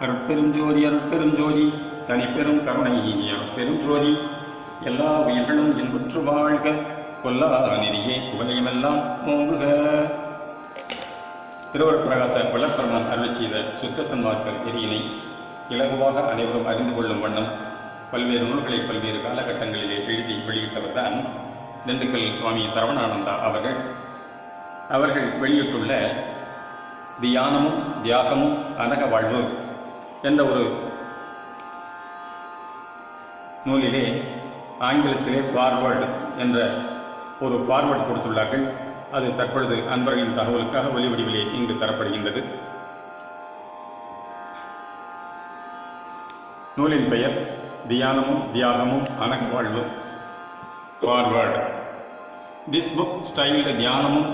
அருட்பெரும் ஜோதி அருட்பெரும் ஜோதி தனிப்பெரும் கருணை அருட்பெரும் ஜோதி எல்லா உயிர்களும் இன்புற்று வாழ்க கொல்லா நெறியே குவலையுமெல்லாம் ஓங்குக. திருவருட்பிரகாச வளர்ப்பெருமான் அருள் செய்த சுத்த சன்மார்க்க நெறியினை இலகுவாக அனைவரும் அறிந்து கொள்ளும் வண்ணம் பல்வேறு நூல்களை பல்வேறு காலகட்டங்களிலே எழுதி வெளியிட்டவர்தான் திண்டுக்கல் சுவாமி சரவணானந்தா அவர்கள் வெளியிட்டுள்ள தியானமும் தியாகமும் அனக வாழ்வு என்ற ஒரு நூலிலே ஆங்கிலத்திலே ஃபார்வர்டு என்ற ஒரு ஃபார்வர்டு கொடுத்துள்ளார்கள். அது தற்பொழுது அன்பர்களின் தகவலுக்காக ஒலி வடிவிலே இங்கு தரப்படுகின்றது. நூலின் பெயர் தியானமும் தியாகமும் அனக வாழ்வு ஃபார்வர்டு. திஸ் புக் styled தியானமும்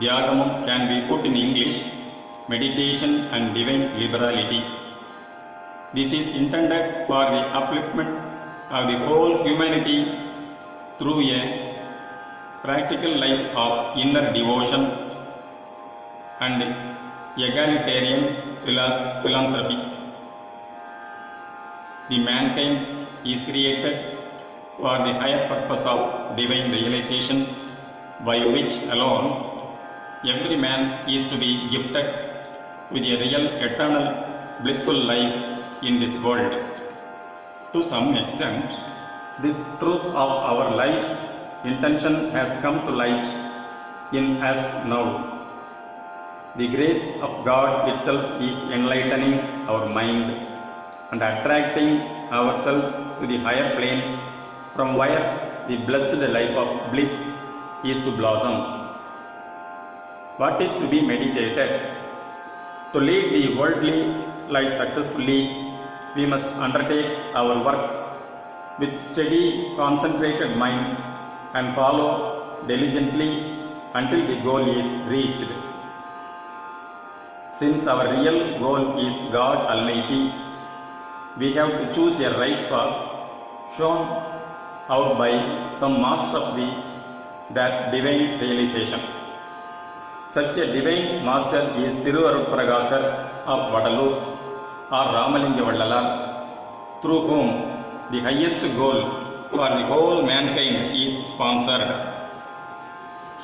தியாகமும் can be put in English, meditation and divine liberality. This is intended for the upliftment of the whole humanity through a practical life of inner devotion and egalitarian philanthropy. The mankind is created for the higher purpose of divine realization, by which alone every man is to be gifted with a real eternal blissful life in this world. To some extent, this truth of our life's intention has come to light in us now. The grace of God itself is enlightening our mind and attracting ourselves to the higher plane from where the blessed life of bliss is to blossom. What is to be meditated? To lead the worldly life successfully, we must undertake our work with steady, concentrated mind and follow diligently until the goal is reached. Since our real goal is God Almighty, we have to choose a right path shown out by some master of that divine realization. Such a divine master is Thiruvaruppragasa of Vadalur or Ramalinga Vallalar, through whom the highest goal for the whole mankind is sponsored.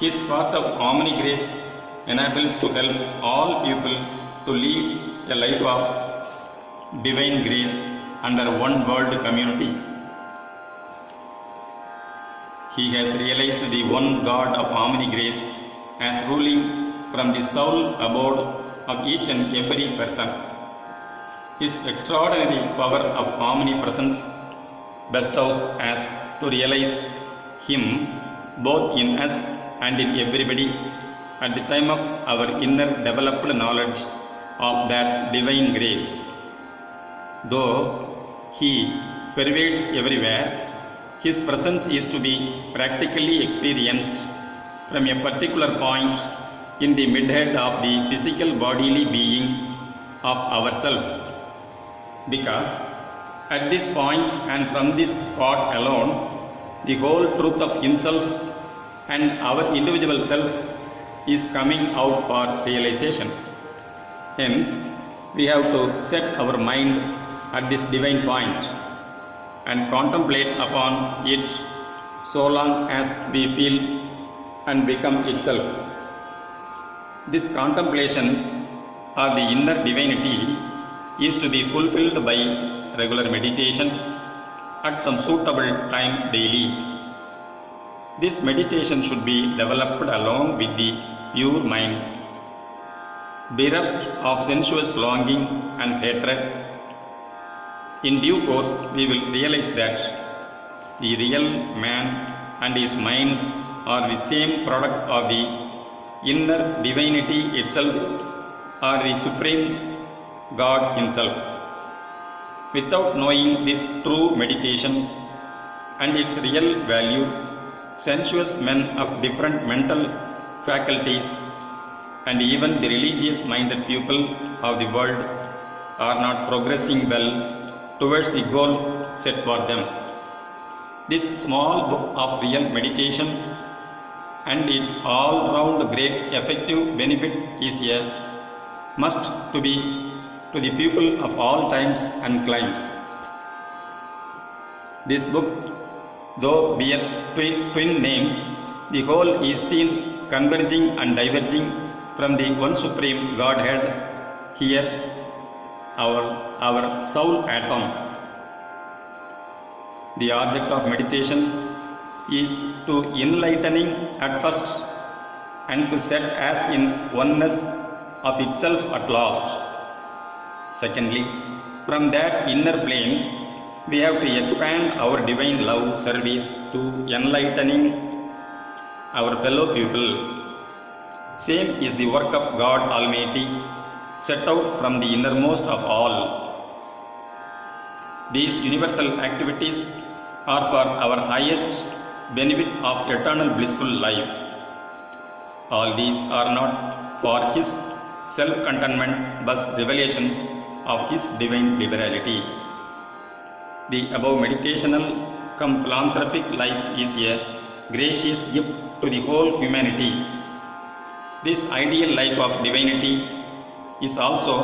His path of harmony grace enables to help all people to lead a life of divine grace under one world community. He has realized the one God of harmony grace as ruling from the soul abode of each and every person. His extraordinary power of omnipresence bestows us to realize Him both in us and in everybody at the time of our inner developed knowledge of that divine grace. Though He pervades everywhere, His presence is to be practically experienced from a particular point in the midhead of the physical bodily being of ourselves. Because at this point and from this spot alone, the whole truth of Himself and our individual self is coming out for realization. Hence, we have to set our mind at this divine point and contemplate upon it so long as we feel and become itself. This contemplation of the inner divinity is to be fulfilled by regular meditation at some suitable time daily. This meditation should be developed along with the pure mind, bereft of sensuous longing and hatred. In due course, we will realize that the real man and his mind are the same product of the inner divinity itself, or the supreme God Himself. Without knowing this true meditation and its real value, sensuous men of different mental faculties and even the religious minded people of the world are not progressing well towards the goal set for them. This small book of real meditation and its all-round great effective benefit is a must to be to the people of all times and climes. This book, though bears twin names, the whole is seen converging and diverging from the one supreme Godhead, here our soul atom. The object of meditation is to enlightening at first and to set as in oneness of itself at last. Secondly, from that inner plane, we have to expand our divine love service to enlightening our fellow people. Same is the work of God Almighty, set out from the innermost of all. These universal activities are for our highest benefit of eternal blissful life. All these are not for His self-contentment but revelations of His divine liberality. The above meditational cum philanthropic life is a gracious gift to the whole humanity. This ideal life of divinity is also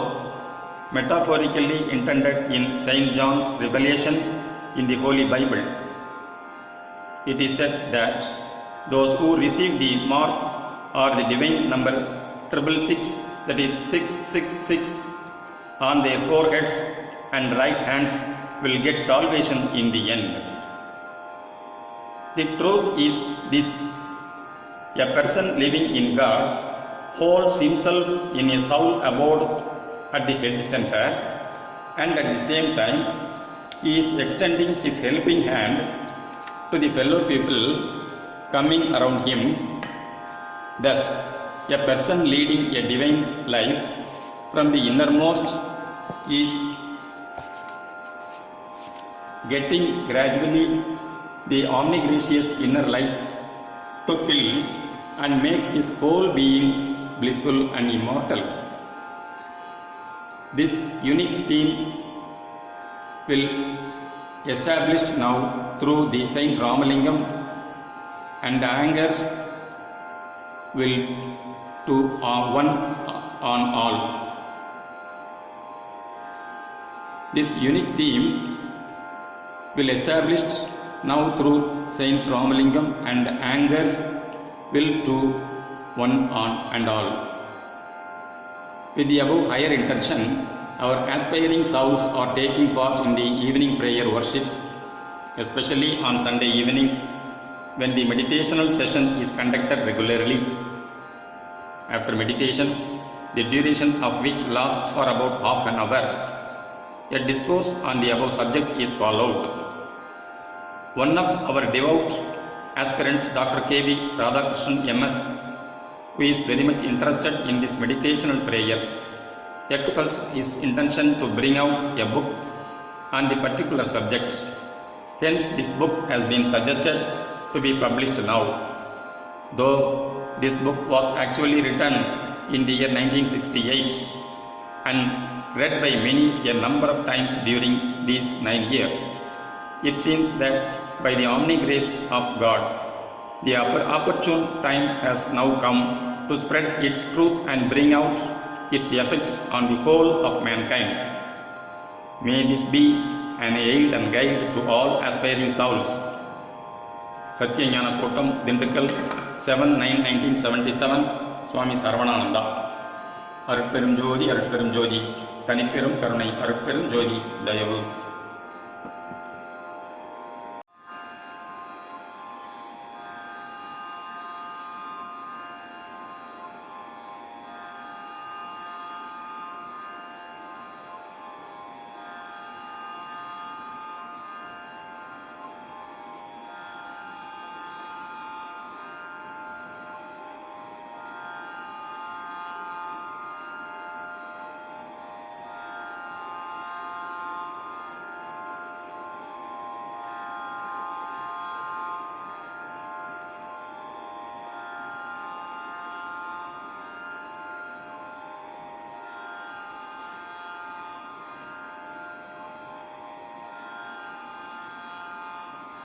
metaphorically intended in St. John's revelation in the Holy Bible. It is said that those who receive the mark or the divine number 666, that is 666, on their foreheads and right hands will get salvation in the end. The truth is this: a person living in God holds himself in a soul abode at the head center, and at the same time he is extending his helping hand to the fellow people coming around him. Thus, a person leading a divine life from the innermost is getting gradually the omnigracious inner light to fill and make his whole being blissful and immortal. This unique theme will established now through the Saint Ramalingam, and the angers will to one on all. This unique theme will established now through Saint Ramalingam, and angers will to one on and all. With the above higher intention, our aspiring souls are taking part in the evening prayer worships, especially on Sunday evening when the meditational session is conducted regularly. After meditation, the duration of which lasts for about half an hour, a discourse on the above subject is followed. One of our devout aspirants, Dr. K.V. Radhakrishnan M.S., who is very much interested in this meditational prayer, expressed his intention to bring out a book on the particular subject. Hence, this book has been suggested to be published now. Though this book was actually written in the year 1968 and read by many a number of times during these 9 years, it seems that by the omni grace of God, the opportune time has now come to spread its truth and bring out its effect on the whole of mankind. May this be an aid and guide to all aspiring souls. Satyanyana Kootam, Dindigul, 7/9/1977, Swami Saravanananda. அருட்பெரும் ஜோதி, அருட்பெரும் ஜோதி, தனிப்பெரும் கருணை, அருட்பெரும் ஜோதி, தயவு.